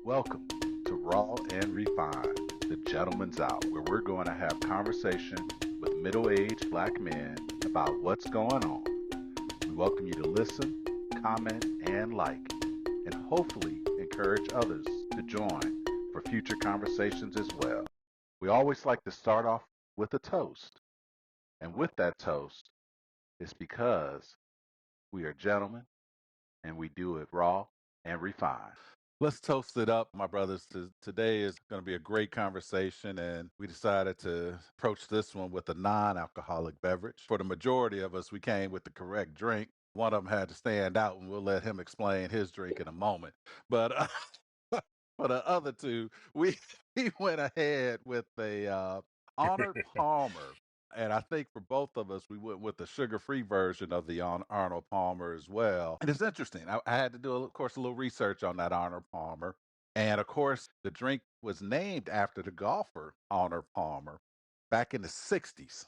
Welcome to Raw and Refined, the Gentleman's Out, where we're going to have conversation with middle-aged black men about what's going on. We welcome you to listen, comment, and like, and hopefully encourage others to join for future conversations as well. We always like to start off with a toast, and with that toast, it's because we are gentlemen and we do it raw and refined. Let's toast it up, my brothers. Today is going to be a great conversation, and we decided to approach this one with a non alcoholic beverage. For the majority of us, we came with the correct drink. One of them had to stand out, and we'll let him explain his drink in a moment. But for the other two, we, we went ahead with a Arnold Palmer. And I think for both of us, we went with the sugar-free version of the Arnold Palmer as well. And it's interesting. I had to do, of course, a little research on that Arnold Palmer. And of course, the drink was named after the golfer Arnold Palmer back in the 60s.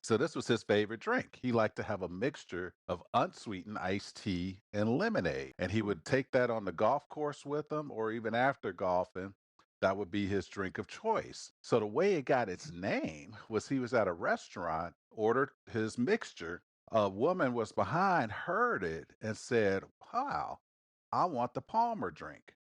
So this was his favorite drink. He liked to have a mixture of unsweetened iced tea and lemonade. And he would take that on the golf course with him or even after golfing. That would be his drink of choice. So the way it got its name was he was at a restaurant, ordered his mixture. A woman was behind, heard it, and said, "Wow, I want the Palmer drink."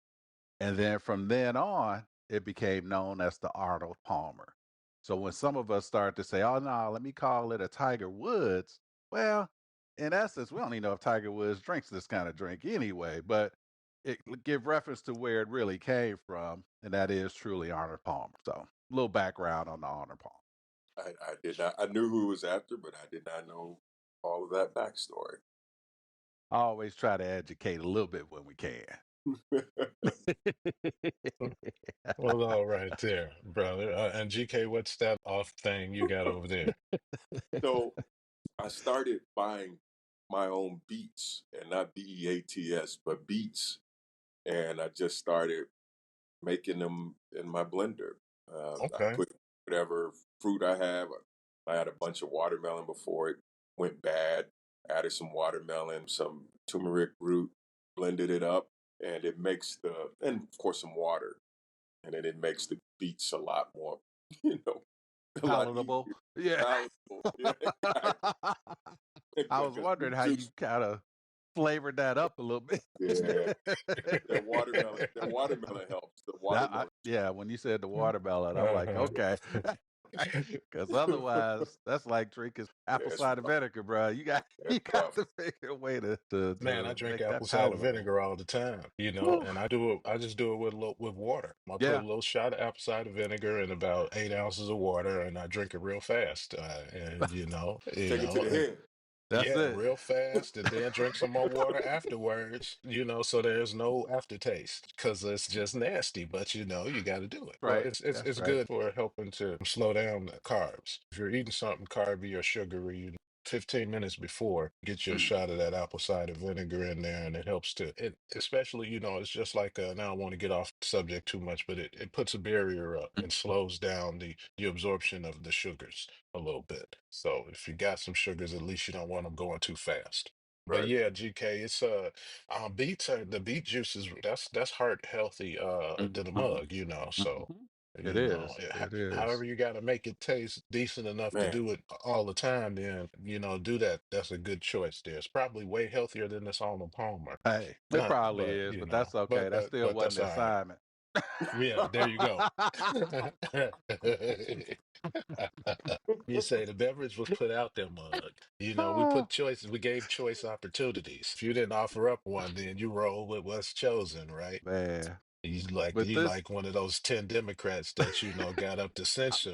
And then from then on, it became known as the Arnold Palmer. So when some of us start to say, "Oh no, let me call it a Tiger Woods," well, in essence, we don't even know if Tiger Woods drinks this kind of drink anyway, but it give reference to where it really came from, and that is truly Arnold Palmer. So a little background on the Arnold Palmer. I did not. I knew who it was after, but I did not know all of that backstory. I always try to educate a little bit when we can. Well, all right there, brother. And GK, what's that off thing you got over there? So I started buying my own beets, and not beats, but beets, and I just started making them in my blender. I Okay. put whatever fruit I have. I had a bunch of watermelon before it went bad. Added some watermelon, some turmeric root, blended it up, and it makes and of course some water, and then it makes the beets a lot more, you know, a lot Palatable. easier, Yeah. palatable. Yeah, I was because wondering fruit how you juice, kind of flavored that up a little bit. yeah, that watermelon helps. The watermelon, Yeah, when you said the watermelon, I'm like, Uh-huh. okay, because otherwise, that's like drinking yeah, apple it's cider rough. vinegar, bro. You got That's you got rough. to figure a way to Man, I to drink make that apple cider palatable. vinegar all the time, Whew. and I do it. I just do it with with water. I put a Yeah, little shot of apple cider vinegar in about 8 ounces of water, and I drink it real fast. And Take it to the head. that's yeah, it. real fast, and then drink some more water afterwards. So there's no aftertaste because it's just nasty. But you got to do it. Well, Right. That's it's right. good for helping to slow down the carbs. If you're eating something carby or sugary, 15 minutes before, get you a shot of that apple cider vinegar in there, and it helps to it. Especially, it's just like now I don't want to get off subject too much, but it puts a barrier up and slows down the absorption of the sugars a little bit. So if you got some sugars, at least you don't want them going too fast. But Right. yeah, GK, it's beets are the beet juice is that's heart healthy to the Mhm. mug, so Mhm. It is. It is. however you got to make it taste decent enough to Man, do it all the time, then do that. That's a good choice there. It's probably way healthier than this Arnold Palmer. Hey, it Not probably but is, but that's okay. That still but wasn't that's the all right. assignment. Yeah, there you go. You say the beverage was put out there, mug. We Oh, put choices, we gave choice opportunities. If you didn't offer up one, then you roll with what's chosen, right? man. You like But you this like one of those 10 Democrats that got up to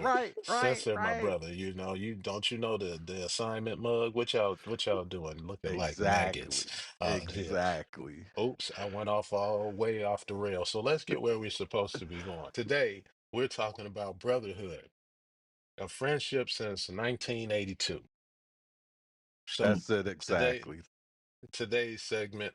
right, right, censor my right. brother. You don't the assignment mug? What y'all doing? Looking like maggots. Exactly. Yeah. Exactly. Oops, I went off all way off the rail. So let's get where we're supposed to be going. Today, we're talking about brotherhood, a friendship since 1982. So That's it today, exactly. today's segment,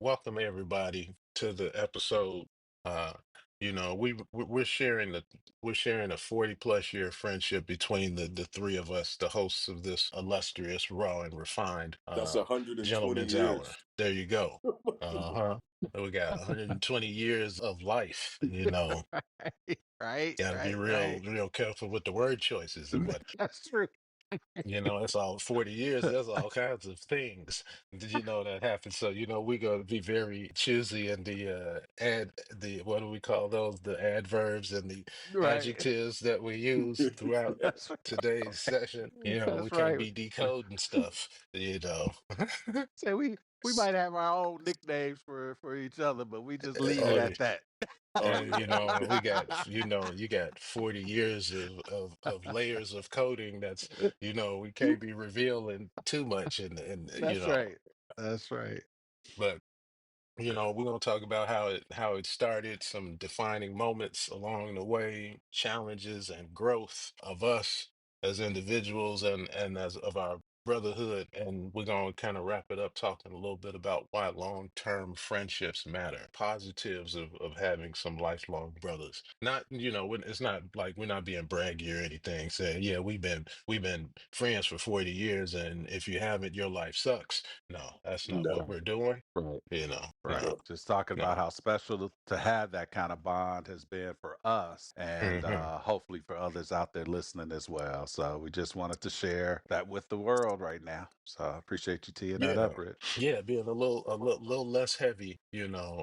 welcome everybody to the episode. Uh, we're sharing a 40 plus year friendship between the three of us, the hosts of this illustrious, raw and refined that's 120 gentleman's hour. years. There you go. Uh-huh. We got 120 years of life, Right, right, Got to be right, real, right. real careful with the word choices and what, That's true. that's all 40 years. There's all kinds of things, that happen. So, we're going to be very choosy in what do we call those? The adverbs and the Right. adjectives that we use throughout That's right. today's session. We That's can't right. be decoding stuff. So we might have our own nicknames for each other, but we just leave it Oh, at that. Oh and yeah. we got, you got 40 years of layers of coding that's, we can't be revealing too much That's right. That's right. but we're going to talk about how it started, some defining moments along the way, challenges and growth of us as individuals and as of our brotherhood. And we're going to kind of wrap it up talking a little bit about why long-term friendships matter, positives of having some lifelong brothers. Not, it's not like we're not being braggy or anything, saying, yeah, we've been friends for 40 years, and if you haven't, your life sucks. No, that's not what No, we're doing. Right. Right. No, no. Just talking about no. how special to have that kind of bond has been for us and Hmm. hopefully for others out there listening as well. So we just wanted to share that with the world right now. So I appreciate you teeing that Yeah, up, Rich. yeah, being a little less heavy,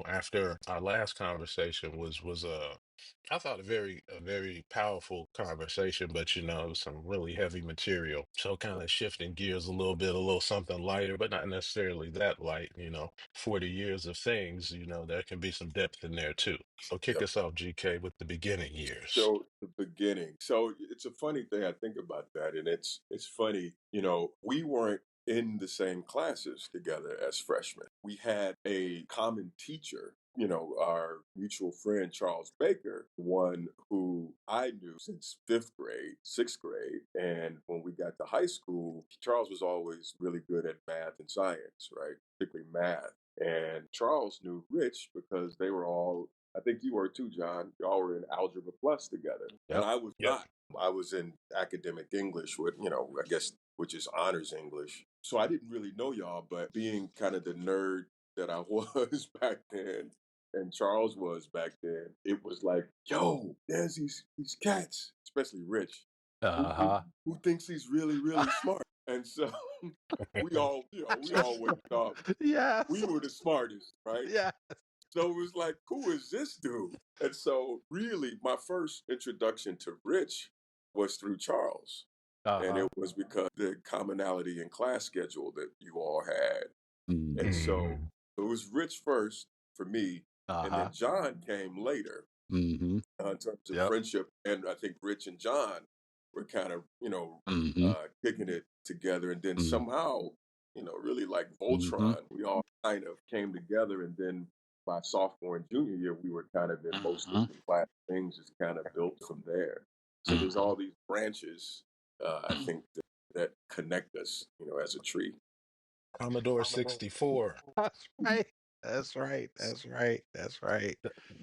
after our last conversation was I thought a very powerful conversation, but it was some really heavy material. So kind of shifting gears a little bit, a little something lighter, but not necessarily that light, 40 years of things, there can be some depth in there too. So kick Yep. us off, GK, with the beginning years. So the beginning. So it's a funny thing. I think about that, and it's funny. We weren't in the same classes together as freshmen. We had a common teacher. Our mutual friend Charles Baker, one who I knew since fifth grade, sixth grade, and when we got to high school, Charles was always really good at math and science, right? Particularly math. And Charles knew Rich because they were all, I think you were too, John. Y'all were in Algebra Plus together. And Yep. I was Yep. not. I was in academic English with, I guess, which is honors English. So I didn't really know y'all, but being kind of the nerd that I was back then and Charles was back then, it was like, yo, there's these cats, especially Rich, Uh who, who, huh. who thinks he's really, really smart. And so we all went and thought Yes. we were the smartest, right? Yeah. So it was like, who is this dude? And so, really, my first introduction to Rich was through Charles. Uh And it huh. was because the commonality in class schedule that you all had. And Mm-hmm. so Hmm. it was Rich first for me. Uh And huh. then John came later Mm-hmm. in terms of Yep. friendship. And I think Rich and John were kind of, Mm-hmm. kicking it together. And then somehow, really like Mm-hmm. Voltron, we all kind of came together. And then by sophomore and junior year, we were kind of in most of Mm-hmm. the class. Things just kind of built from there. So there's Mm-hmm. all these branches, I think, that connect us, as a tree. Commodore 64. That's right. That's right. That's right. That's right.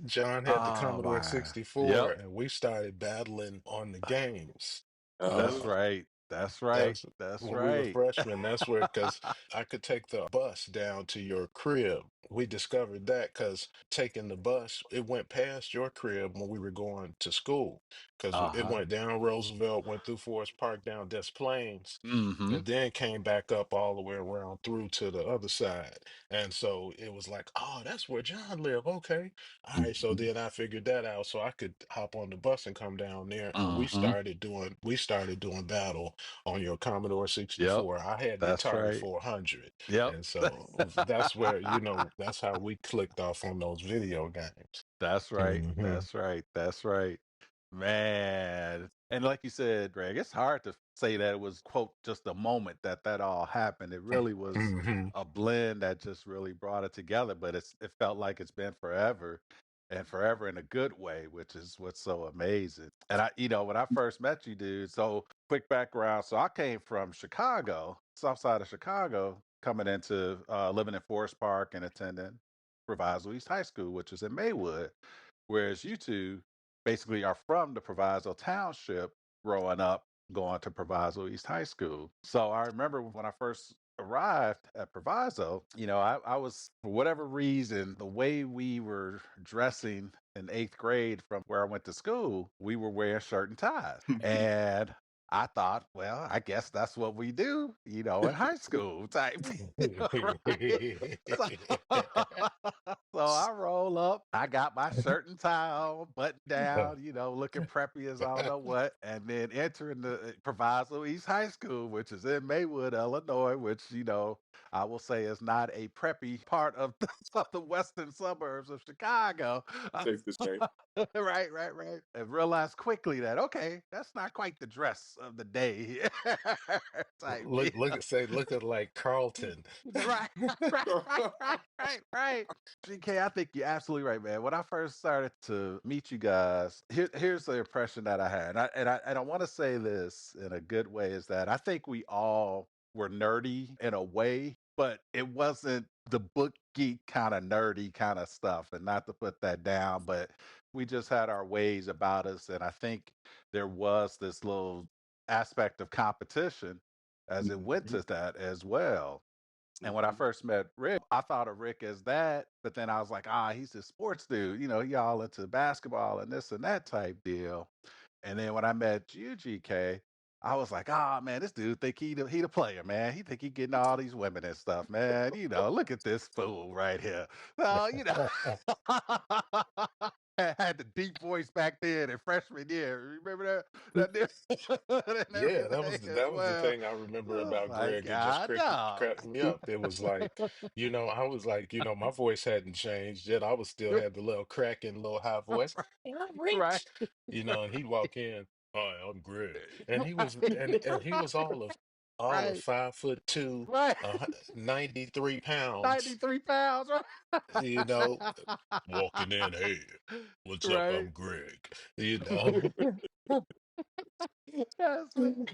John had the Oh Commodore my. 64, Yep. and we started battling on the games. That's Uh, right. That's right. That's That's when we were right. freshmen. That's where, because I could take the bus down to your crib. We discovered that because taking the bus, it went past your crib when we were going to school, because Uh it huh. went down Roosevelt, went through Forest Park, down Des Plaines, Mm-hmm. and then came back up all the way around through to the other side. And so it was like, oh, that's where John lived. Okay. All right. So Mm-hmm. then I figured that out. So I could hop on the bus and come down there. And Mm-hmm. we started doing battle on your Commodore Yep. 64. I had the That's Atari right. 400. Yep. And so that's where, that's how we clicked off on those video games. That's right. Hmm. That's right. That's right. Man. And like you said, Greg, it's hard to say that it was, quote, just a moment that all happened. It really was Hmm. a blend that just really brought it together, but it felt like it's been forever and forever in a good way, which is what's so amazing. And when I first met you, dude, so quick background. So I came from Chicago, south side of Chicago, coming into living in Forest Park and attending Proviso East High School, which is in Maywood, whereas you two basically are from the Proviso Township growing up, going to Proviso East High School. So I remember when I first arrived at Proviso, I was, for whatever reason, the way we were dressing in eighth grade from where I went to school, we were wearing shirt and ties. And I thought, well, I guess that's what we do, in high school type deal, right? So, so I roll up, I got my shirt and tie on, button down, looking preppy as I don't know what, and then entering the Proviso East High School, which is in Maywood, Illinois, which, I will say is not a preppy part of of the western suburbs of Chicago. Safe to say. Right, right, right. And realized quickly that, okay, that's not quite the dress of the day type deal. Look at like Carlton. Right, right. GK, I think you're absolutely right, man. When I first started to meet you guys, here's the impression that I had. And I want to say this in a good way is that I think we all were nerdy in a way, but it wasn't the book geek kind of nerdy kind of stuff. And not to put that down, but we just had our ways about us. And I think there was this little aspect of competition as it went Mhm, to that as well. And when I mhm. first met Rick, I thought of Rick as that, but then I was like, he's a sports dude. He all into basketball and this and that type deal. And then when I met you, GK, I was like, man, this dude think he the player, man. He think he getting all these women and stuff, man. Look at this fool right here. So, had the deep voice back then in freshman year. Remember that and Yeah, everything as that was the well. thing I remember Oh about my Greg. It just God, no. cracked me up. It was like, I was like, my voice hadn't changed yet. I was still had the little cracking, little high voice. "Hey, I'm Right, Rich," and he'd walk in. Hi, I'm Greg, and he was all of right, 5'2", right. 93 pounds. 93 pounds, You know, right? walking in, hey, what's up? Right. I'm Greg. You know. Yes, man.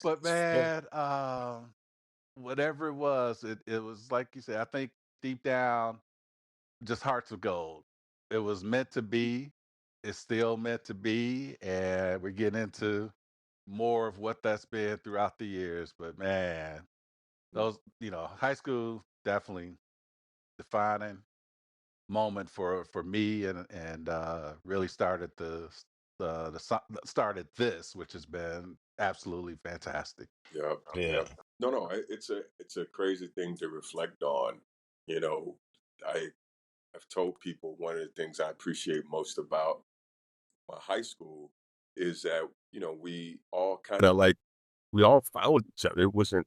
But man, whatever it was, it was like you said, I think deep down, just hearts of gold. It was meant to be. It's still meant to be. And we're getting into more of what that's been throughout the years. But man, those, high school definitely defining moment for me and really started started this, which has been absolutely fantastic. Yep, Yeah. yep. No, no, it's a crazy thing to reflect on. You know, I I've told people one of the things I appreciate most about my high school is that we all kind of like we all found each other. It wasn't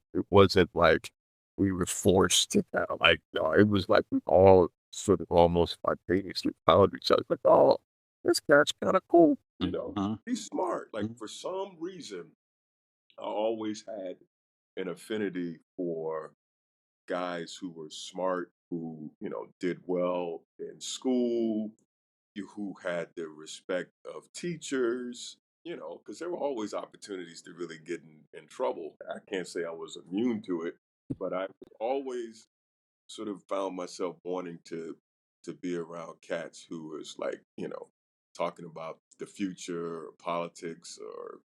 like we were forced to like no, it was like we all sort of almost spontaneously found each other. Like, oh, this guy's kind of cool. Mhm. He's smart. Like for some reason, I always had an affinity for guys who were smart, who did well in school, who had the respect of teachers, because there were always opportunities to really get in trouble. I can't say I was immune to it, but I always sort of found myself wanting to be around cats who was like, talking about the future or politics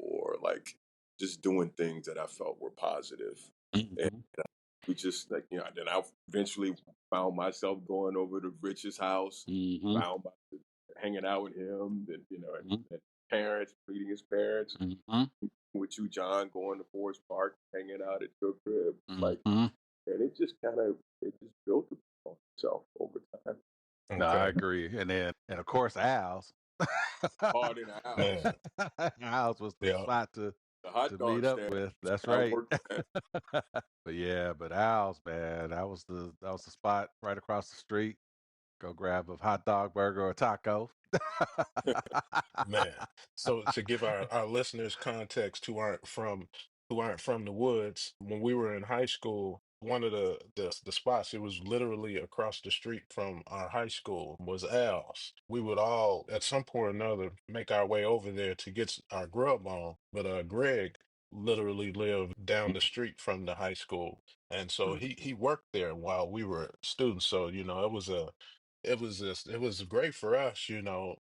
or like just doing things that I felt were positive. And Mhm. we just like, then I eventually found myself going over to Rich's house, Mhm. found myself hanging out with him, and Mhm. and parents, meeting his parents, Mhm. with you, John, going to Forest Park, hanging out at your crib, like, Mhm. and it just built upon itself over time. No, I Okay. agree. And of course, Al's. Hard in the house, Man. Al's was the Yeah. spot to the hot meet dog up stand. with. That's I right. worked at. But yeah, but Al's, man, that was the spot right across the street. Go grab a hot dog, burger, or taco. Man, so to give our listeners context who aren't from the woods, when we were in high school, one of the spots, it was literally across the street from our high school, was Al's. We would all at some point or another make our way over there to get our grub on, but Greg literally lived down the street from the high school, and so he worked there while we were students. So it was great for us.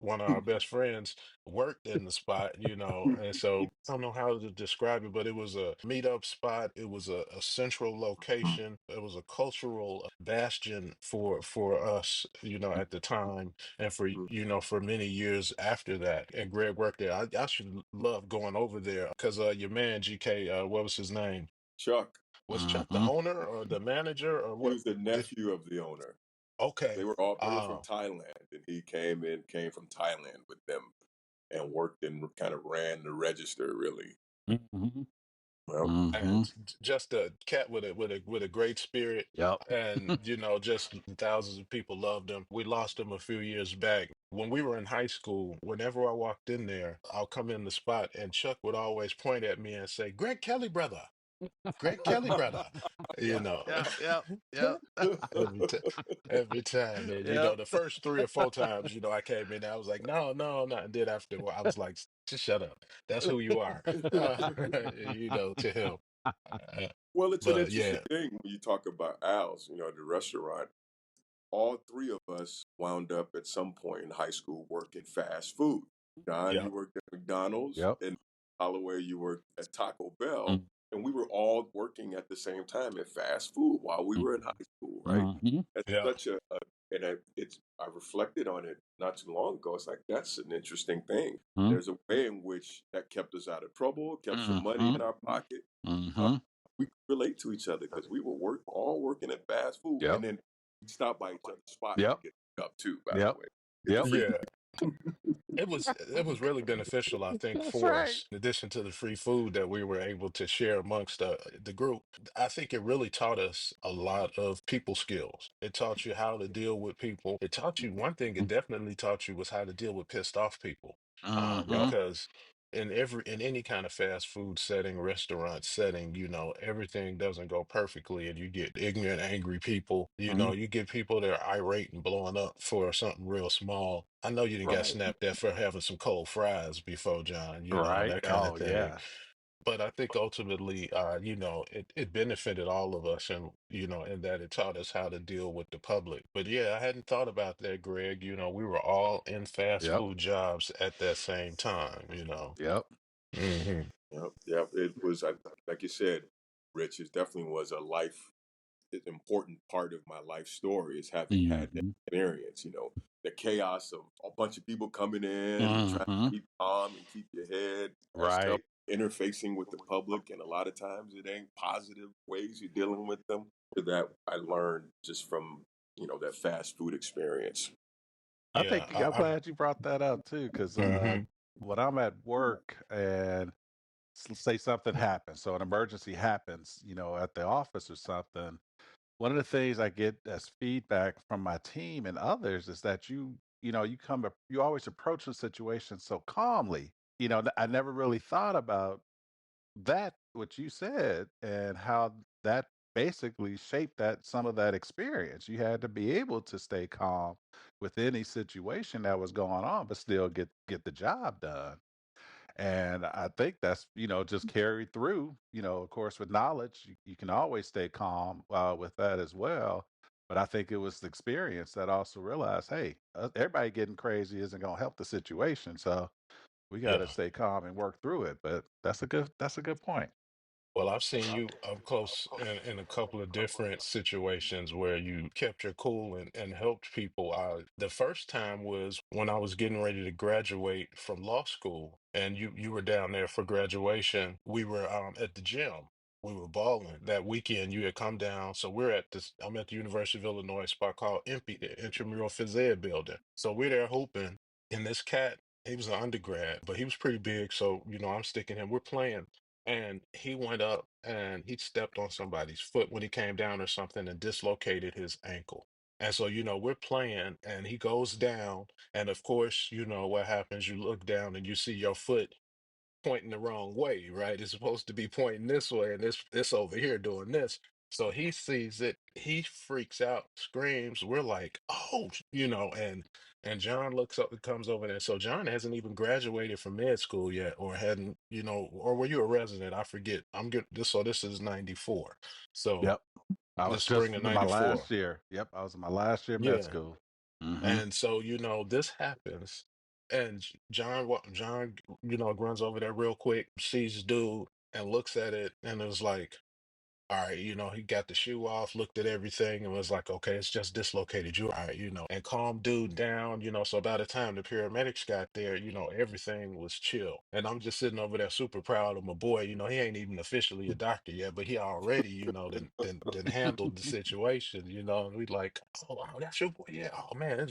one of our best friends worked in the spot, and so I don't know how to describe it, but it was a meetup spot. It was a central location. It was a cultural bastion for us, at the time, and for Mm. for many years after that. And Greg worked there. I should love going over there because your man GK, what was his name? Chuck, Was Chuck the owner or the manager or he what? was the nephew of the owner. Okay. They were from Thailand, and he came from Thailand with them and worked and kind of ran the register really. Mm-hmm. Well, Mm-hmm. And just a cat with a great spirit, Yep. and just thousands of people loved him. We lost him a few years back. When we were in high school, whenever I walked in there, I'll come in the spot, and Chuck would always point at me and say, "Greg Kelly, brother. Greg Kelly, brother." You Yep. know. Yep. Yep. Yep. Every time, every time, and Yep. the first 3 or 4 times, I came in, I was like, no, no, no, and then after a while, I was like, just shut up. That's who you are, to him. Uh, well, it's an but interesting yeah, thing when you talk about Al's, the restaurant. All three of us wound up at some point in high school working fast food. Don, yeah, you worked at McDonald's, Yep. and Holloway, you worked at Taco Bell, Mm-hmm. and we were all working at the same time at fast food while we were in high school, right? Mm-hmm. That's yeah, such I reflected on it not too long ago. It's like that's an interesting thing. There's a way in which that kept us out of trouble, kept some money Mm-hmm. in our pocket. Uh, Mm-hmm. we could relate to each other because we were all working at fast food, Yep. and then we stopped by each other's spots to Yep. get up too. By the Yep. way, get the Yep. free. yeah. It was really beneficial, I think, That's for right. us. In addition to the free food that we were able to share amongst the group, I think it really taught us a lot of people skills. It taught you how to deal with people. It taught you one thing. It definitely taught you was how to deal with pissed off people, Yep. Mm-hmm. because in any kind of fast food setting, restaurant setting, everything doesn't go perfectly, and you get ignorant, angry people. You get people that are irate and blowing up for something real small. I know you didn't got Right. snapped at for having some cold fries before, John, Right. that kind of Oh thing. yeah. But I think ultimately, it benefited all of us, and in that it taught us how to deal with the public. But yeah, I hadn't thought about that, Greg. We were all in fast Yep. food jobs at that same time. Yep. Hmm. Yep. Yep. It was like you said, Rich. It definitely was a life an important part of my life story is having had that Mm-hmm. experience. The chaos of a bunch of people coming in and trying Mm-hmm. to keep calm and keep your head still Right. interfacing with the public, and a lot of times it ain't positive ways you're dealing with them. That I learned just from that fast food experience. I Yeah, think I'm glad you brought that up too, because hmm when I'm at work and say something happens, so an emergency happens, at the office or something. One of the things I get as feedback from my team and others is that you always approach the situation so calmly. I never really thought about that, what you said, and how that basically shaped that some of that experience. You had to be able to stay calm with any situation that was going on, but still get the job done. And I think that's, just carried through, of course, with knowledge, you can always stay calm with that as well. But I think it was the experience that also realized, hey, everybody getting crazy isn't going to help the situation. So we got to yeah. stay calm and work through it. But that's a good point. Well, I've seen you up close in a couple of different situations where you kept your cool and helped people. The first time was when I was getting ready to graduate from law school, and you were down there for graduation. We were at the gym. We were balling that weekend. You had come down, so we're at this. I'm at the University of Illinois spot called IMPI, the Intramural Phys Ed building. So we're there hooping, and this cat. He was an undergrad, but he was pretty big. So, I'm sticking him. We're playing, and he went up and he stepped on somebody's foot when he came down or something and dislocated his ankle. And so, we're playing and he goes down. And of course, what happens. You look down and you see your foot pointing the wrong way, right? It's supposed to be pointing this way, and this over here doing this. So he sees it, he freaks out, screams. We're like, oh, and John looks up and comes over there. So John hasn't even graduated from med school yet, or hadn't, or were you a resident? I forget. I'm good. This is 94. So Yep. I the was just spring of in my 94. last year. Yep. I was in my last year of med Yeah. school. Hmm. And so, this happens. And John, runs over there real quick, sees dude, and looks at it, and is like, all right, he got the shoe off, looked at everything, and was like, okay, it's just dislocated. You all right, and calmed dude down, so by the time the paramedics got there, everything was chill. And I'm just sitting over there super proud of my boy. He ain't even officially a doctor yet, but he already, then handled the situation, and we like, oh, that's your boy. Yeah, oh man,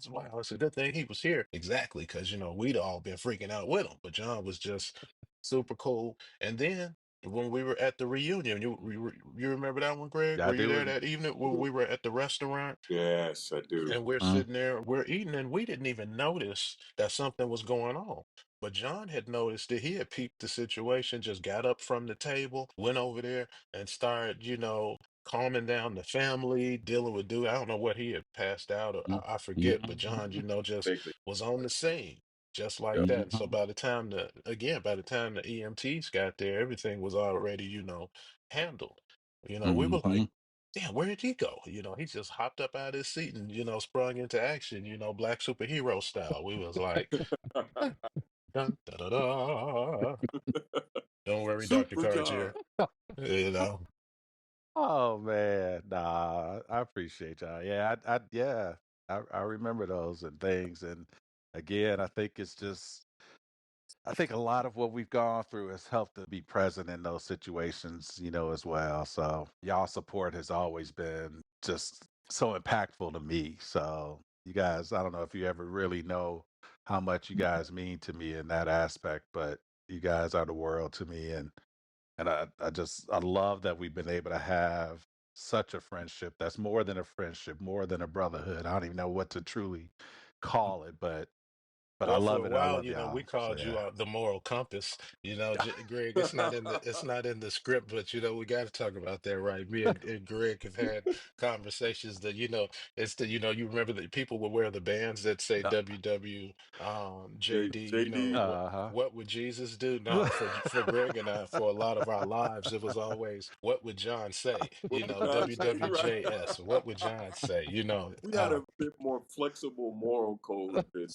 wow, it's a good thing he was here. Exactly, because we'd all been freaking out with him, but John was just super cool. And then when we were at the reunion, you remember that one, Greg? Yeah, I Were you do. there that evening when we were at the restaurant Yes, I do. and we're Mm, sitting there, we're eating, and we didn't even notice that something was going on. But John had noticed that he had peeped the situation, just got up from the table, went over there and started, calming down the family, dealing with dude. I don't know what he had passed out, or mm, I forget, but John, mm, just Vaguely. was on the scene. Just like Yep. that. And so mhm, by the time the EMTs got there, everything was already, handled. We were like, mhm. damn, where did he go? He just hopped up out of his seat and, sprung into action, black superhero style. We was like, dun, da, da, da. Don't worry, Dr. Super Card's John. here. You know. Oh man, nah, I appreciate y'all. Yeah, yeah, I remember those and things. And again, I think a lot of what we've gone through has helped to be present in those situations, as well. So y'all support has always been just so impactful to me. So you guys, I don't know if you ever really know how much you guys mean to me in that aspect, but you guys are the world to me. And I love that we've been able to have such a friendship that's more than a friendship, more than a brotherhood. I don't even know what to truly call it, but I Well, for love a it. I while, love we y'all. So called you yeah. out the moral compass. Greg, it's not in the script, but we got to talk about that, right? Me and Greg have had conversations that it's the you remember that people would wear the bands that say WW JD. JD. What would Jesus do? No, for Greg and I, for a lot of our lives, it was always what would John say? What did John say? Right. WWJS. What would John say? We had a bit more flexible moral code than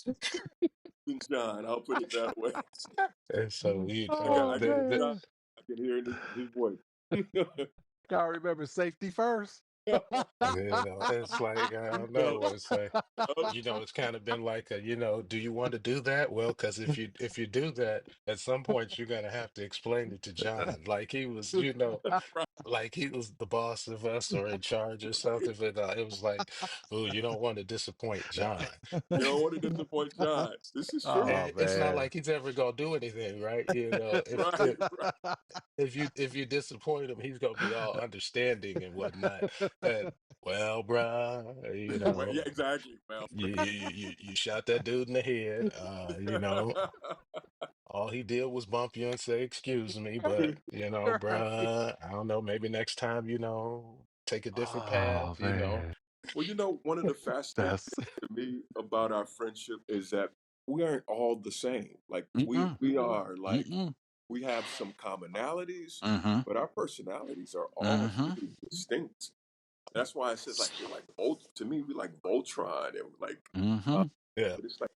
John. I'll put it that way. And so I can, Oh I can, John, man. I can hear his voice. Y'all remember safety first? it's like I don't Yup, know. It's like yup. it's kind of been like do you want to do that? Well, because if you do that, at some point you're gonna have to explain it to John, like he was, Right, like he was the boss of us or in charge or right. something. But it was like, oh, you don't want to disappoint John. You don't want to disappoint John. This is true. Oh And it's not man. like he's ever gonna do anything, right? If Right, if right. if you disappoint him, he's gonna be all understanding and whatnot. And well, bruh, Well, yeah, exactly. Well, you shot that dude in the head. All he did was bump you and say, "Excuse me," but Right. bruh, I don't know. Maybe next time, take a different path. Oh man. well, one of the fascinating That's things to me about our friendship is that we aren't all the same. Like mm-mm, we are like mm-mm, we have some commonalities, mm-hmm, but our personalities are all mm-hmm. pretty distinct. That's why it says like we're like to me we like Voltron and like uh, Mm-hmm. Yeah. but it's like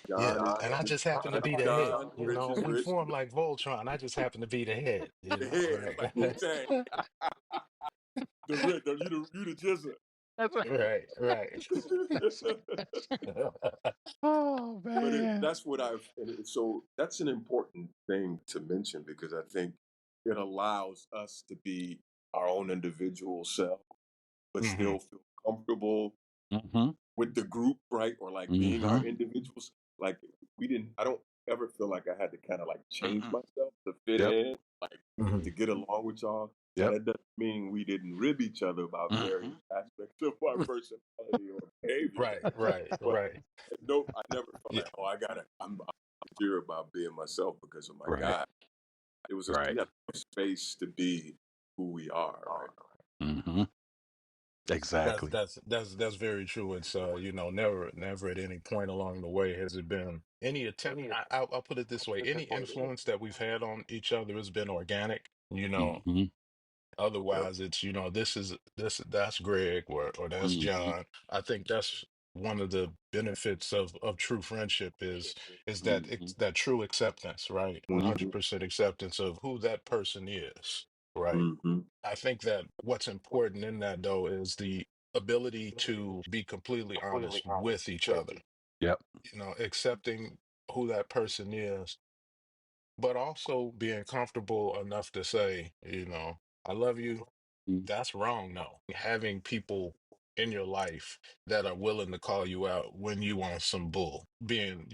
Yeah, John and I is just happen to John, be the head. John, Rich is We Rich, form like Voltron. I just happen to be the head. the head like Wu Right? Tang, the Rich, you the Jizza. That's right. Right, right. Oh But man. that's what so that's an important thing to mention because I think it allows us to be our own individual self, but Hmm. still feel comfortable Mm-hmm. with the group, right? Or like being our Mm-hmm. individuals. Like I don't ever feel like I had to kind of like change Mm-mm. myself to fit Yep. in, like Hmm. to get along with y'all. Now Yep. that doesn't mean we didn't rib each other about various Mm-hmm. aspects of our personality or behavior. Right, right, But right. nope, I never felt Yeah. like, oh, I'm insecure about being myself because of my Right. guy. It was we Right. had a space to be who we are, right? Mm-hmm. That's Exactly. that's that's that's very true. It's never at any point along the way has it been any attempt. I'll put it this way: any influence that we've had on each other has been organic. Mm-hmm. Yep. Otherwise, it's this that's Greg or that's Mm-hmm. John. I think that's one of the benefits of true friendship is that Mm-hmm. that true acceptance, right? Mm-hmm. 100% acceptance of who that person is, right? Mm-hmm. I think that what's important in that though is the ability to be completely honest with each other, Yep. accepting who that person is, but also being comfortable enough to say, I love you. That's wrong, no. Having people in your life that are willing to call you out when you want some bull. Being,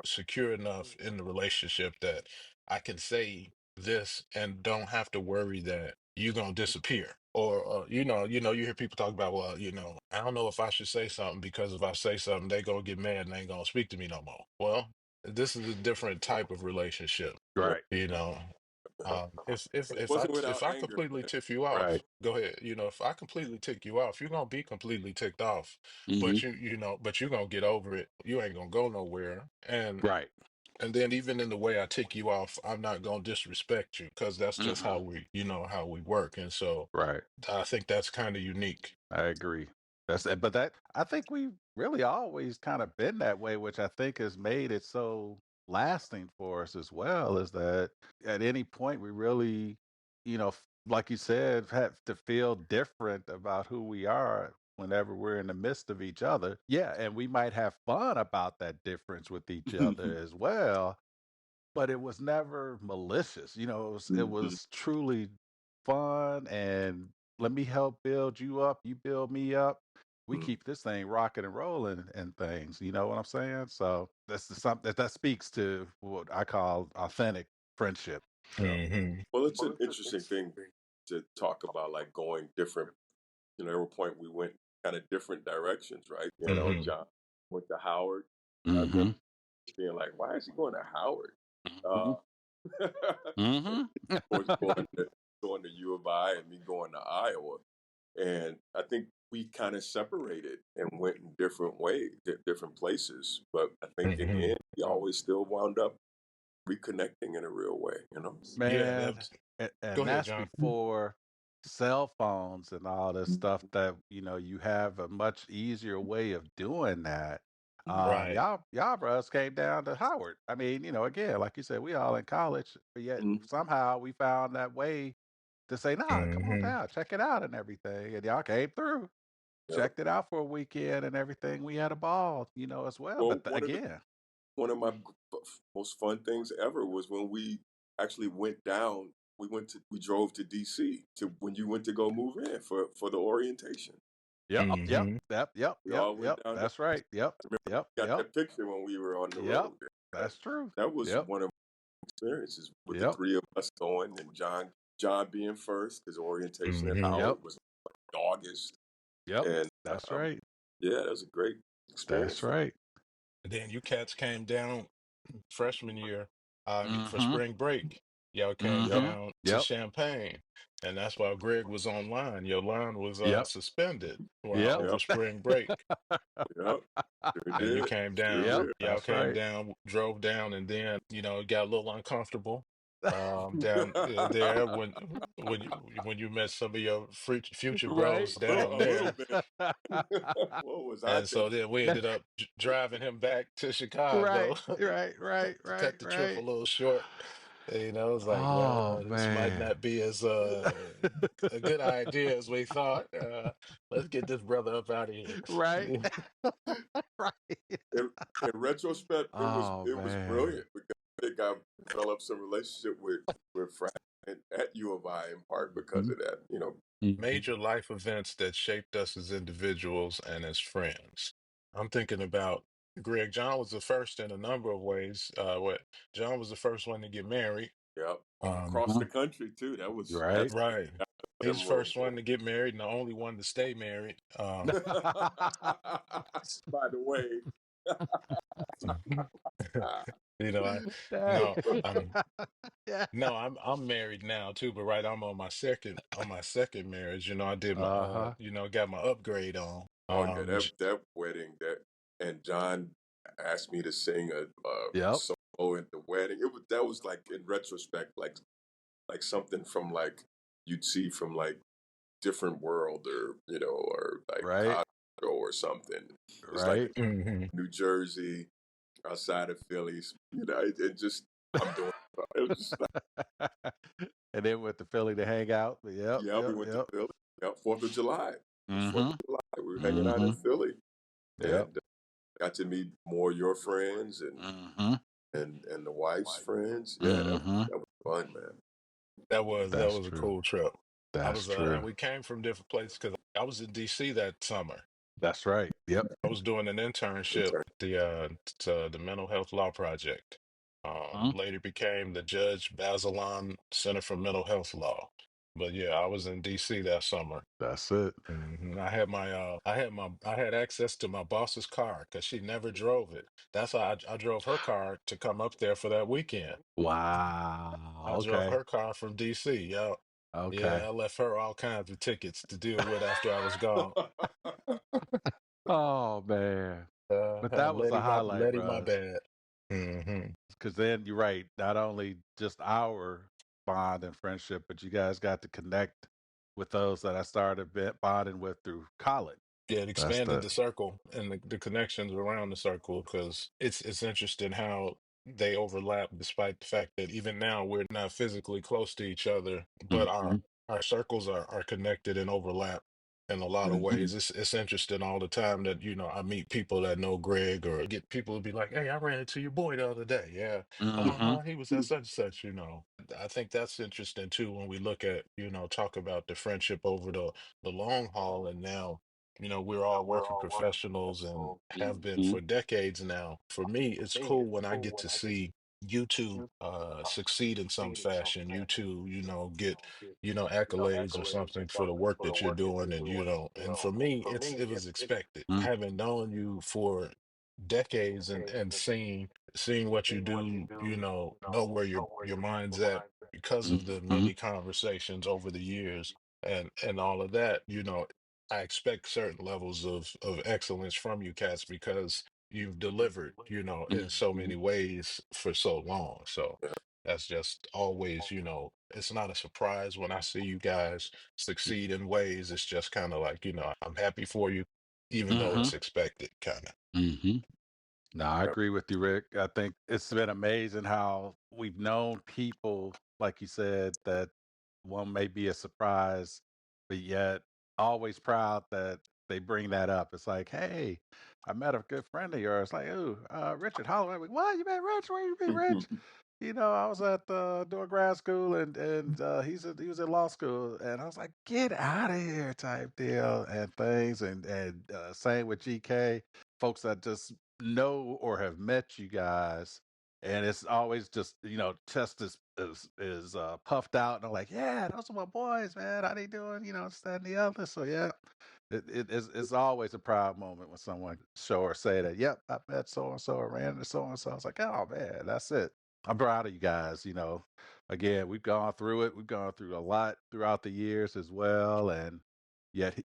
secure enough in the relationship that I can say this and don't have to worry that you're gonna disappear. Or you hear people talk about, well, I don't know if I should say something because if I say something, they gonna get mad and they ain't gonna speak to me no more. Well, this is a different type of relationship, Right. Right. you know. It If wasn't without I anger. completely tick you Right. off, go ahead. If I completely tick you off, you're gonna be completely ticked off. Mm-hmm. But you're gonna get over it. You ain't gonna go nowhere. Right. And then even in the way I tick you off, I'm not gonna disrespect you because that's just Mm-mm. how we work. And so Right. I think that's kind of unique. I agree. That's it. But that I think we've really always kind of been that way, which I think has made it so lasting for us as well, is that at any point we really, like you said, have to feel different about who we are whenever we're in the midst of each other. Yeah, and we might have fun about that difference with each other as well, but it was never malicious. It Mhm. was truly fun and let me help build you up. You build me up. We Mm. keep this thing rocking and rolling and things. You know what I'm saying? So that's something that speaks to what I call authentic friendship. So, Hmm. Well, it's an interesting thing to talk about, like going different. At one point we went kind of different directions, right? Hmm. John went to Howard. I remember mm-hmm. being like, "Why is he going to Howard?" Mm-hmm. Uh, Mm-hmm. was going to U of I and me going to Iowa, and I think we kind of separated and went in different ways, different places. But I think in the Hmm. end, we always still wound up reconnecting in a real way. Yeah, Man, go and ahead, that's John. before cell phones and all this stuff that, you have a much easier way of doing that. Right. Y'all bros came down to Howard. I mean, again, like you said, we all in college, but yet Mhm. somehow we found that way to say, nah, come on Hmm. down, check it out and everything. And y'all came through, Yep. checked it out for a weekend and everything. We had a ball, as well. Well, But again, one of my most fun things ever was when we actually went down. We drove to DC to when you went to go move in for the orientation. yep, yep, Hmm. yep, yep, We yep, all went yep. down there. That's right. Yep, I remember yep, we got yep, that picture when we were on the yep. road. That, That's true. that was Yep. one of my experiences with the Yep. three of us going and John being first. His orientation at Hmm. Yep. Howard was August, Yep. and That's um, right. yeah, that was a great experience That's for me. right. And then you cats came down freshman year, for Mm-hmm. spring break. Y'all came Yep, Mm-hmm. down to Yep. Champaign, and that's why Greg was online. Your line was Yep. suspended while Yep. over yep, spring break. yep. Sure And you did. came Sure down, Yep. did. y'all That's came right. down, drove down, and then it got a little uncomfortable down there when you met some of your future Right. bros A down little there. bit. What was I And so thinking? then we ended up driving him back to Right. Chicago Right. Right. to Right. cut the trip a Right. little short. It's like, Oh well, this might man. not be as a good idea as we thought. Let's get this brother up out of here. Right. Right. in, in retrospect, it was Oh it was man. brilliant because I think I developed some relationship with Frank at U of I in part because of that. Mhm. Major life events that shaped us as individuals and as friends. I'm thinking about Greg. John was the first in a number of ways. John was the first one to get married. Yep, Um, across Uh-huh. the country too. That's Right. right. He's the memorable. first one to get married and the only one to stay married. By the way, You know, I Dang. no, I'm Yeah. no, I'm married now too, but right, I'm on my second marriage. I did my Uh-huh. got my upgrade on. oh yeah, that wedding and John asked me to sing a Yep. solo at the wedding. That was like in retrospect, like something from like you'd see from like different world or or like Right. or something. It's like Right. Hmm. New Jersey, outside of Phillies. It just I'm doing. It was just like, And then with the Philly to hang out. Yep, yeah, we yep, went to yep. Philly. Yeah, Fourth of July. It was Fourth Mm-hmm. of July. We were hanging out in Mm-hmm. Philly, Yep. and got to meet more of your friends Mm-hmm. and the wife's friends. Yeah, Mm-hmm. that was fun, man. That That's was a true. cool trip. I That's was true. and we came from different places because I was in DC that summer. That's right. Yep. I was doing an internship Intern. at the Mental Health Law Project. Mhm. Later became the Judge Bazelon Center for Mental Health Law. But yeah, I was in DC that summer. That's it. I had access to my boss's car because she never drove it. That's why I drove her car to come up there for that weekend. Wow. I drove Okay. her car from DC. Yeah, Okay. yeah, I left her all kinds of tickets to deal with after I was gone. Oh man. But that was a highlight, Letty my bros. bad. Hmm. Because then you're right. Not only just our bond and friendship, but you guys got to connect with those that I started bonding with through college. Yeah, it That's expanded the. the circle and the connections around the circle because it's interesting how they overlap despite the fact that even now we're not physically close to each other, but Mhm. our circles are connected and overlap in a lot of Mhm. ways. It's interesting all the time that, I meet people that know Greg or get people to be like, "Hey, I ran into your boy the other day." Yeah. Mhm. He was at such and such. I think that's interesting too when we look at, talk about the friendship over the long haul and now we're all working professionals and have been Mhm. for decades now. For me, it's cool when I get to see you two succeed in some fashion. You two, get, accolades or something for the work that you're doing. And for me, it was expected. Mhm. Having known you for decades and seeing what you do, know where your mind's at because of the Mhm. many conversations over the years and all of that, I expect certain levels of excellence from you cats because you've delivered, in so many Mhm. ways for so long. So that's just always, it's not a surprise when I see you guys succeed in ways. It's just kind of like, I'm happy for you, even though Mhm. it's expected, kind of. Mhm. No, I agree with you, Rick. I think it's been amazing how we've known people, like you said, that one may be a surprise, but yet always proud that they bring that up. It's like, hey, I met a good friend of yours. Like, ooh, Richard Holloway. What? You met Rich? Where you meet Rich? I was at doing grad school and he was in law school and I was like, get out of here type deal and things and same with GK, folks that just know or have met you guys and it's always just chest is puffed out and I'm like, yeah, those are my boys, man. How they doing? This, that, and the other. So yeah, it's always a proud moment when someone show or say that, yep, I met so and so or ran into so and so. I was like, oh man, that's it. I'm proud of you guys. Again, we've gone through it. We've gone through a lot throughout the years as well, and yet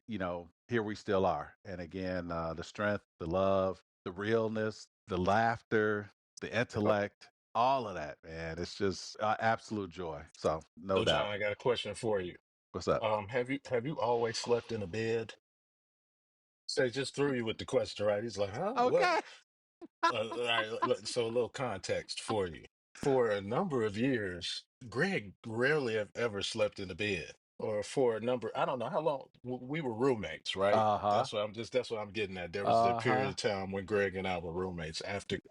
here we still are. And again, the strength, the love, the realness, the laughter, the intellect, all of that, man. It's just absolute joy. So no So, John, doubt. I got a question for you. What's up? Have you always slept in a bed? Say, just threw you with the question, right? He's like, huh? What? Okay. All right, so a little context for you. For a number of years, Greg rarely have ever slept in the bed. Or for a number, I don't know how long we were roommates, right? Uh huh. That's what I'm getting at. There was a Uh period huh. of time when Greg and I were roommates.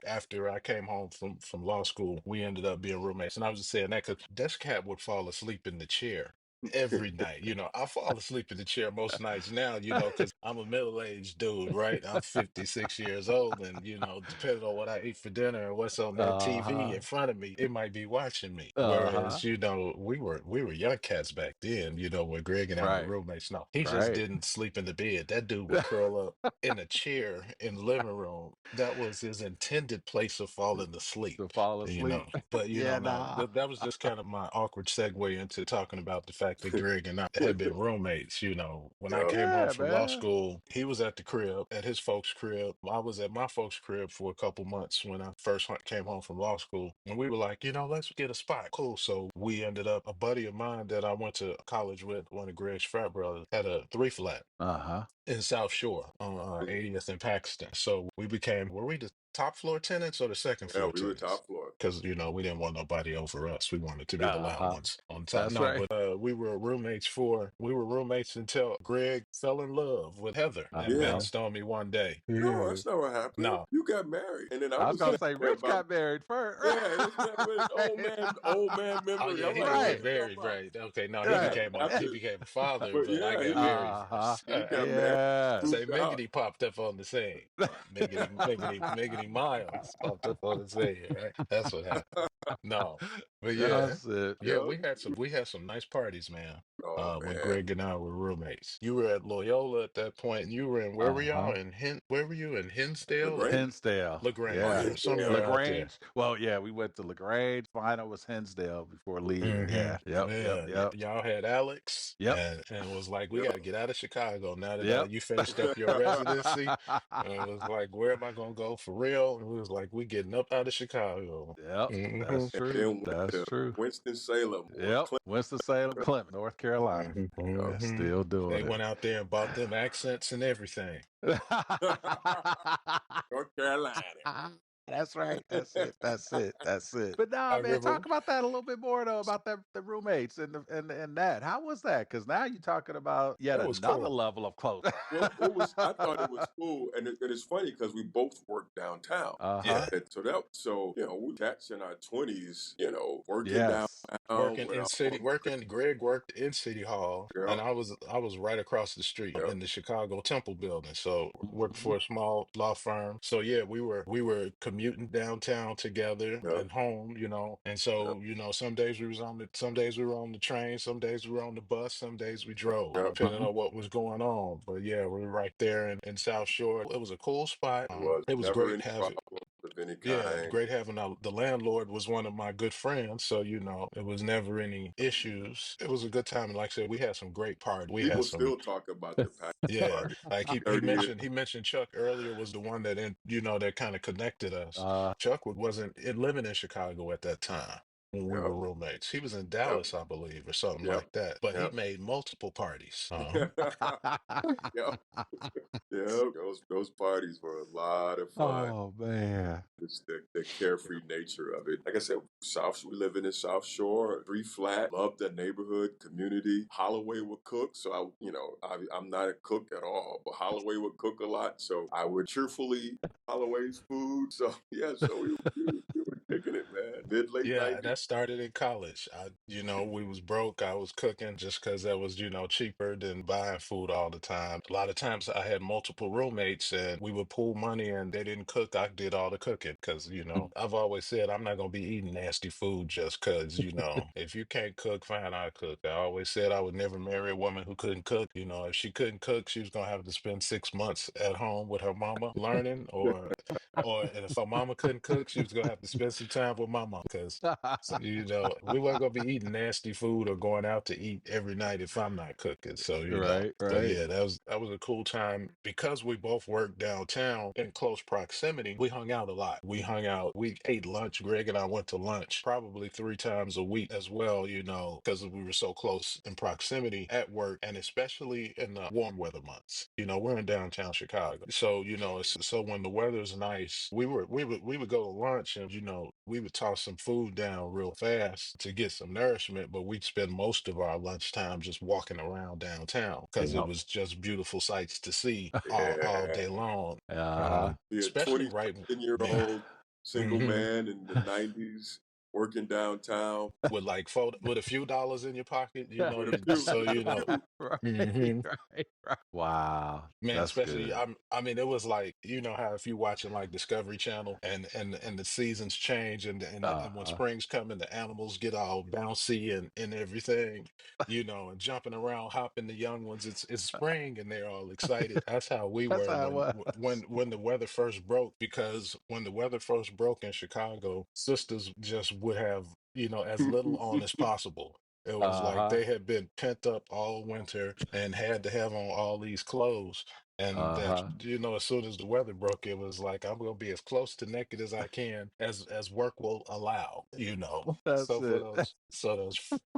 After I came home from law school, we ended up being roommates. And I was just saying that because Desk Cat would fall asleep in the chair every night. I fall asleep in the chair most nights now, because I'm a middle-aged dude, right? I'm 56 years old, and depending on what I eat for dinner and what's on that Uh TV huh. in front of me, it might be watching me. Uh huh. Whereas, we were young cats back then, when Greg and I were Right. roommates. No, he just Right. didn't sleep in the bed. That dude would curl up in a chair in the living room. That was his intended place of falling asleep. To fall asleep. But Yeah. no, Nah. that was just kind of my awkward segue into talking about the fact that Greg and I had been roommates. When I Yep. came home Yeah, from law man. school, he was at the crib, at his folks' crib. I was at my folks' crib for a couple months when I first came home from law school. And we were like, let's get a spot. Cool. So we ended up, a buddy of mine that I went to college with, one of Greg's frat brothers, had a three flat. Uh huh. in South Shore on Mhm. 80th and Paxton. So we became, were we the top floor tenants or the second Yeah, floor we were tenants? top floor. Because, we didn't want nobody over us. We wanted to be the loud Uh-huh. ones on top. That's No, right. but we were roommates until Greg fell in love with Heather and Yeah. Uh-huh. bounced on me one day. No, Yeah. that's not what happened. No. You got married, and then I I was was gonna sitting say there Rich about, got married first. yeah, this man with Right. old man Oh memory. yeah, I'm he like, what Right. are was you talking very, about? very okay. No, Yeah, he after, became a father, but but I yeah, got he married Uh-huh. first. he got married, Yes. Say moved out. Miggity popped up on the scene. Miggity Miles popped up on the scene, right? That's what happened. No, but yeah, That's it. yeah, Yep. we had some nice parties, man. Oh When man, Greg and I were roommates, you were at Loyola at that point, and you were in where were y'all Uh-huh. in where were you in Hinsdale or LaGrange. Hinsdale. Oh, Lagrange Yeah. or Hinsdale. somewhere out there? LaGrange. Well, yeah, we went to LaGrange. Final was Hinsdale before leaving. Hmm. Yeah. Yep. Yep. Yeah, Yep. y'all had Alex, Yep. and was like, we Yep. got to get out of Chicago now that Yep. you finished up your residency. And it was like, where am I gonna go for real? And we was like, we getting up out of Chicago. Yep. Hmm. That's And true. then went That's to true. Winston-Salem or Yep. Clinton. Winston-Salem, Clinton, North Carolina. Hmm. Yep. Yeah, Hmm. still doing They it. went out there and bought them accents and everything. North Carolina. That's right. That's it. That's it. That's it. But I nah, man, remember talk about that a little bit more though, about the roommates and that. How was that? Because now you're talking about yet that was another cool. level of close. Well, it was. I thought it was cool, and it's funny because we both worked downtown. Uh-huh. Yeah, And so we cats in our 20s, working Yes. downtown working with in our city, own working. Greg worked in City Hall, and yeah, I was right across the street yeah, in the Chicago Temple building. So worked Mhm. for a small law firm. So yeah, we were commuting downtown together yeah, and home, And yeah, so some days we were on the train, some days we were on the bus, some days we drove, yeah. depending Mhm. on what was going on. But yeah, we were right there in South Shore. It was a cool spot. It was It was never great any having. problems of any Yeah, kind. great having the landlord was one of my good friends, so it was never any issues. It was a good time, and like I said, we had some great parties. We had People some, still talk about the Pac yeah. party Like he 30 years. mentioned Chuck earlier was the one that that kind of connected us. uh Chuck wasn't living in Chicago at that time when we Yep, were roommates. He was in yep, Dallas, I believe, or something yep, like that. But he yep. made multiple parties. Yep, yep. Those parties were a lot of fun. Oh man. Just the carefree nature of it. Like I said, we living in South Shore, 3 flat. Love the neighborhood community. Holloway would cook, so I'm not a cook at all, but Holloway would cook a lot, so I would cheerfully eat Holloway's food. So yeah, so we were kicking it, man. Mid late Yeah, 90s. that started in college. We was broke. I was cooking just because that was, cheaper than buying food all the time. A lot of times I had multiple roommates and we would pool money and they didn't cook. I did all the cooking because, I've always said I'm not going to be eating nasty food just because, if you can't cook, fine, I'll cook. I always said I would never marry a woman who couldn't cook. If she couldn't cook, she was going to have to spend 6 months at home with her mama learning and if her mama couldn't cook, she was gonna have to spend some time with mama because we weren't gonna be eating nasty food or going out to eat every night if I'm not cooking. So Right, but right. yeah, that was a cool time because we both worked downtown in close proximity. We hung out a lot. We hung out. We ate lunch. Greg and I went to lunch probably 3 times a week as well. Because we were so close in proximity at work, and especially in the warm weather months. We're in downtown Chicago, so so when the weather's nice, we would go to lunch, and we would toss some food down real fast to get some nourishment, but we'd spend most of our lunchtime just walking around downtown because it Yep. was just beautiful sights to see all Yeah. day long. Uh-huh. Be a Especially 20 right, something year man. old single Hmm. man in the 90s working downtown With a few dollars in your pocket, with a few, so just a few. Right, Mhm. right, right. Wow. Man, That's especially good. I mean, it was like how if you watching like Discovery Channel and the seasons change and when Uh-huh. spring's coming, the animals get all bouncy and everything, and jumping around, hopping the young ones. It's spring and they're all excited. That's how we That's were how it was. when the weather first broke. Because when the weather first broke in Chicago, sisters just would have as little on as possible. It was like Uh-huh. they had been pent up all winter and had to have on all these clothes. And that, Uh-huh. as soon as the weather broke, it was like I'm gonna be as close to naked as I can, as work will allow, That's So for it.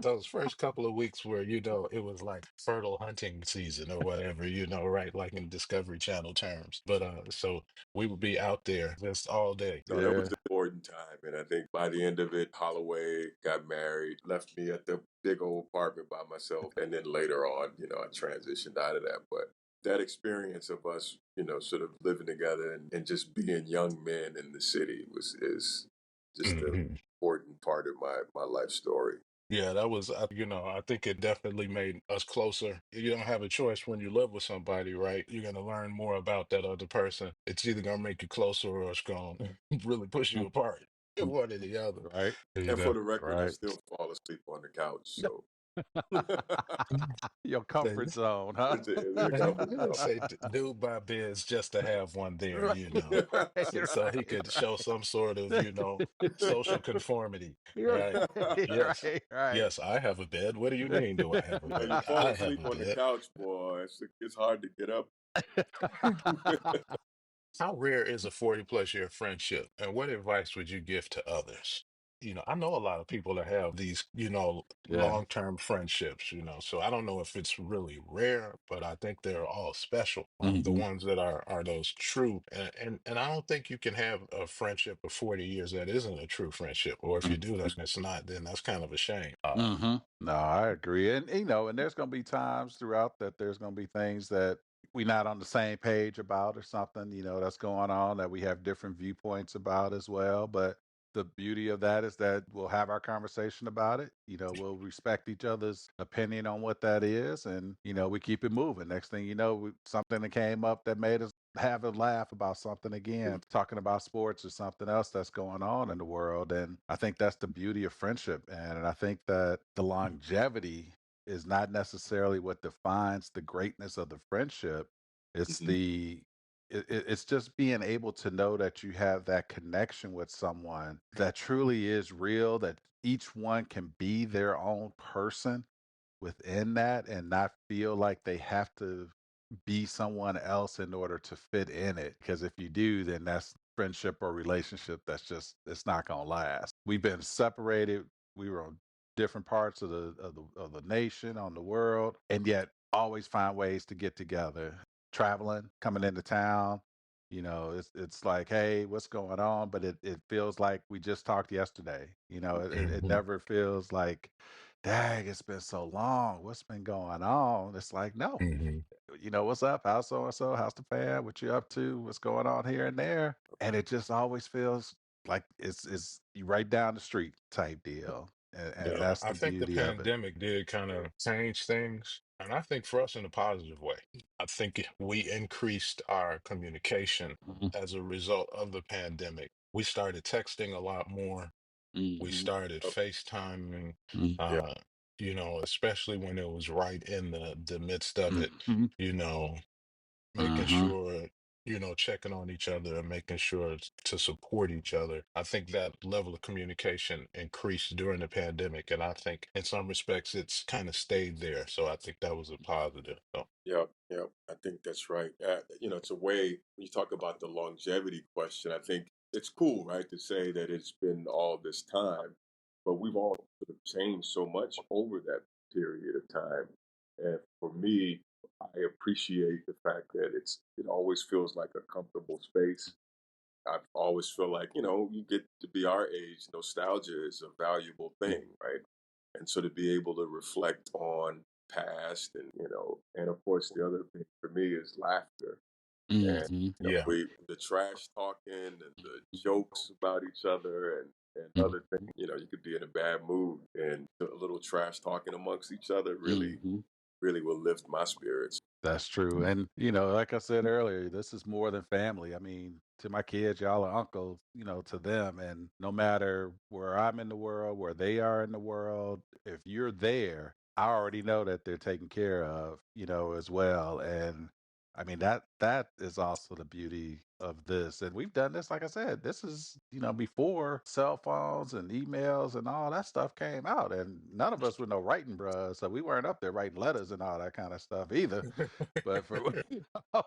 those first couple of weeks where, it was like fertile hunting season or whatever, right, like in Discovery Channel terms. But so we would be out there just all day. No, that was Yeah. the important time. And I think by the end of it, Holloway got married, left me at the big old apartment by myself. And then later on, I transitioned out of that. But that experience of us, sort of living together and just being young men in the city is just an Mhm. important part of my life story. Yeah, that was, I think it definitely made us closer. You don't have a choice when you live with somebody, right? You're going to learn more about that other person. It's either going to make you closer or it's going to really push you apart, Mhm. one or the other, Right. you And for know. the record, I Right. still fall asleep on the couch. Yeah. So Your They, comfort zone, huh? it's a comfort they say dude buy beds just to have one there, Right, right, so he right. could show some sort of, social conformity, You're right? right, Yes. right, right. Yes, I have a bed. What do you mean, do I have a When you bed? fall I have asleep a on the bed. couch, boy, it's hard to get up. How rare is a 40 plus year friendship, and what advice would you give to others? I know a lot of people that have these, Yeah. long-term friendships, so I don't know if it's really rare, but I think they're all special. The Hmm. ones that are those true, and I don't think you can have a friendship of 40 years that isn't a true friendship, or if you do, that's not, then that's kind of a shame. Hmm. No, I agree. And and there's gonna be times throughout that there's gonna be things that we not on the same page about or something, that's going on that we have different viewpoints about as well. But the beauty of that is that we'll have our conversation about it. We'll respect each other's opinion on what that is, and we keep it moving. Next thing you know, something that came up that made us have a laugh about something again, talking about sports or something else that's going on in the world. And I think that's the beauty of friendship. And I think that the longevity is not necessarily what defines the greatness of the friendship. It's Mhm. it's just being able to know that you have that connection with someone that truly is real, that each one can be their own person within that and not feel like they have to be someone else in order to fit in it. Because if you do, then that's friendship or relationship that's just it's not gonna last. We've been separated. We were on different parts of the nation, on the world, and yet always find ways to get together. Traveling, coming into town. It's like, hey, what's going on? But it feels like we just talked yesterday. It Mhm. never feels like, dang, it's been so long. What's been going on? It's like, no, Mhm. what's up? How's so and so? How's the fam? What you up to? What's going on here and there? And it just always feels like it's you right down the street type deal. And Yeah, that's I the think the beauty of it. pandemic did kind of change things. And I think for us in a positive way. I think we increased our communication Mhm. as a result of the pandemic. We started texting a lot more. We Mhm. started Yep. FaceTiming, Mhm. Yep. uh, especially when it was right in the midst of it, Mhm. you know, making Mhm. sure, checking on each other and making sure to support each other. I think that level of communication increased during the pandemic, and I think in some respects it's kind of stayed there. So I think that was a positive. So, Yep. Yep. I think that's right. It's a way when you talk about the longevity question. I think it's cool, right, to say that it's been all this time, but we've all sort of changed so much over that period of time. And for me, I appreciate the fact that it always feels like a comfortable space. I always feel like, you get to be our age, nostalgia is a valuable thing, right? And so to be able to reflect on past and of course the other thing for me is laughter. And Mhm. yeah. we the trash talking and the jokes about each other and other things, you could be in a bad mood and a little trash talking amongst each other Mhm. really will lift my spirits. That's true. And, like I said earlier, this is more than family. I mean, to my kids, y'all are uncles, to them. And no matter where I'm in the world, where they are in the world, if you're there, I already know that they're taken care of, as well. And I mean, that is also the beauty of this. And we've done this, like I said, this is, before cell phones and emails and all that stuff came out. And none of us were no writing bruhs. So we weren't up there writing letters and all that kind of stuff either. But for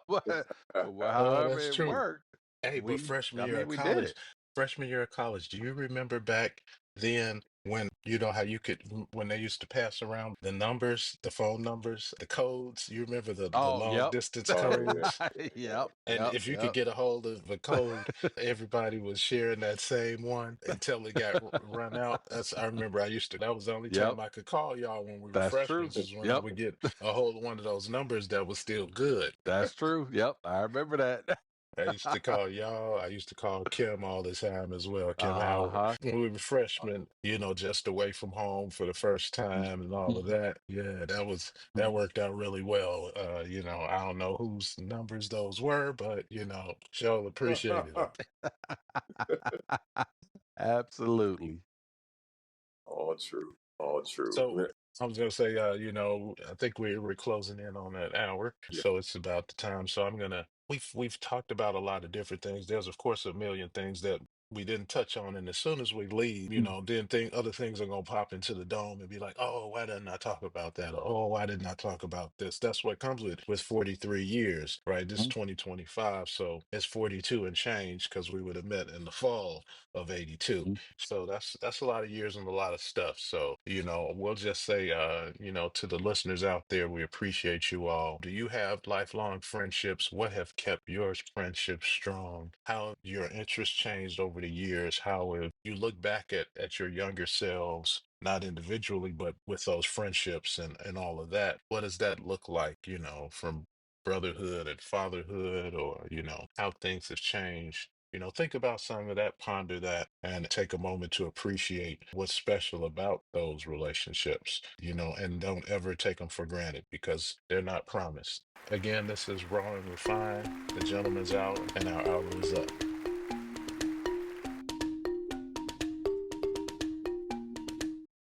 but, Oh, however that's it true. worked, Hey, but I mean, we did it. freshman year of college, do you remember back then when you know how you could when they used to pass around the numbers, the phone numbers, the codes? You remember the Oh, long yep. distance Oh yeah. codes? Yep, And yep, if you could yep. get a hold of a code, everybody was sharing that same one until it got run out. I remember that was the only time Yep. I could call y'all when we were That's true. freshmen, is when I Yep. would get a hold of one of those numbers that was still good. That's true. Yep. I remember that. I used to call y'all. I used to call Kim all the time as well, Kim Howard. Uh-huh. When we were freshmen, just away from home for the first time and all of that. Yeah, that worked out really well. I don't know whose numbers those were, but sure appreciated them. Absolutely. All true. All true. So I was gonna say, I think we're closing in on that hour, Yeah. so it's about the time. So I'm gonna we've talked about a lot of different things. There's of course a million things that we didn't touch on, and as soon as we leave, then other things are gonna pop into the dome and be like, oh, why didn't I talk about that? Or, oh, why didn't I talk about this? That's what comes with 43 years, right? This is 2025, so it's 42 and change because we would have met in the fall of 82. So that's a lot of years and a lot of stuff. So, we'll just say to the listeners out there, we appreciate you all. Do you have lifelong friendships? What have kept your friendships strong? How have your interests changed over the years? How have you look back at your younger selves, not individually, but with those friendships and all of that? What does that look like, from brotherhood and fatherhood, or how things have changed? Think about some of that, ponder that, and take a moment to appreciate what's special about those relationships, and don't ever take them for granted because they're not promised. Again, this is Raw and Refined. The gentleman's out, and our hour is up.